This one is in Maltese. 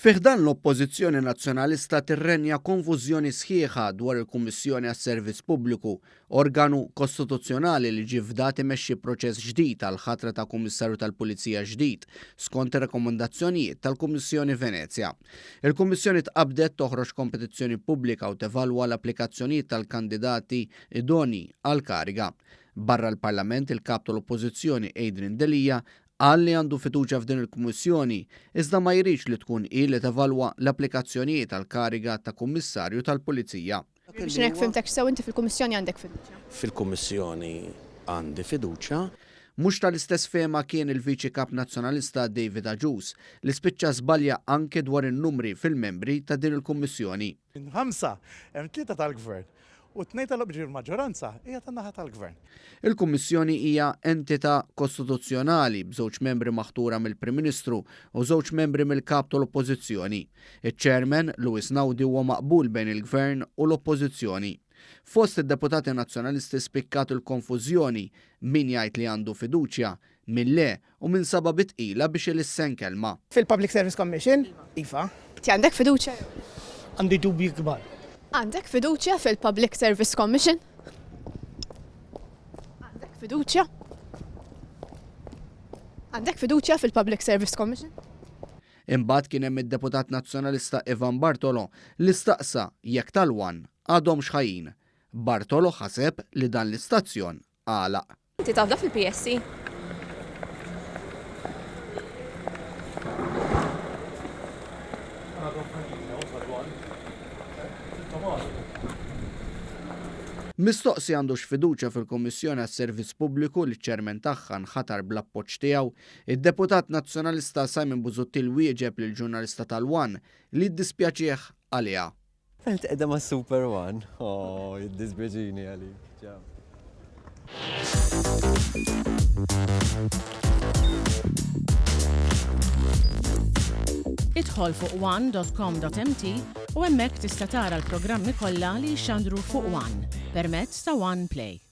Fiħdan l-Oppożizzjoni Nazzjonalista tirrenja konfużjoni sħiħa dwar il-Kummissjoni għas-Servizz Pubbliku, organu kostituzzjonali li ġie fdat imexxi proċess ġdid għal ħatra ta' Kummissarju tal-Pulizija ġdid skont ir-rakkomandazzjonijiet tal-Kummissjoni Venezja. Il-Kummissjoni tqabdet toħroġ kompetizzjoni pubblika u tevalwa l-applikazzjonijiet tal-kandidati idoni għal kariga. Barra l-Parlament il-kap tal-Oppożizzjoni Adrian Delija qal li għandu fiduċja f'din il-Kummissjoni, iżda ma jridx li tkun li tevalwa l-applikazzjonijiet tal-kariga ta' Kummissarju tal-Pulizija. Biex nek fimtek sew inti fil-Kummissjoni għandek fiduċja? Fil-Kummissjoni għandi fiduċja. Mhux tal-istess fehma kien il-Viċi Kap Nazzjonalista David Aġus li spiċċa żbalja anke dwar in-numri fil-membri ta' din il-Kummissjoni. Ħamsa, hemm tlieta tal-Gvern u tnejn tal-obġir maġġoranza hija tan-naħa tal-Gvern. Il-Kummissjoni hija entità kostituzzjonali b'żewġ membri maħtura mill-Prim Ministru u żewġ membri mill-Kap tal-Oppożizzjoni. Iċ-Chairman Luis Naudi huwa maqbul bejn il-Gvern u l-Oppożizzjoni. Fost id-deputati nazzjonalisti spikkat il-konfużjoni min jgħid li għandu fiduċja, min le u min saba bitqila biex il-issen kelma. Fil-Public Service Commission, iva. Ti għandek fiduċja? Għandi dubji kbar. Għandek fiduċja fil-Public Service Commission? Għandek fiduċja? Għandek fiduċja fil-Public Service Commission? Imbagħad kien hemm id-deputat nazzjonalista Ivan Bartolo li staqsa jekk tal-wan għadhom xħajin. Bartolo ħaseb li dan l-istazzjon għalaq. Inti tafda fil-PSC? Mistoqsi għandux fiduċja fil-Kummissjoni għas-Servizz Pubbliku li ċ-ċermen tagħha nħatar bl-appoġġ tiegħu, id-deputat nazzjonalista Simon Busuttil wieġeb lil ġurnalista tal-One li ddispjaċih għaliha. Fent qiegħda ma' Super One. Jiddispjaċini għalik. Idħol fuq one.com.mt u hemmhekk tista' tara l-programmi kollha li jxandru fuq One permezz ta' One Play.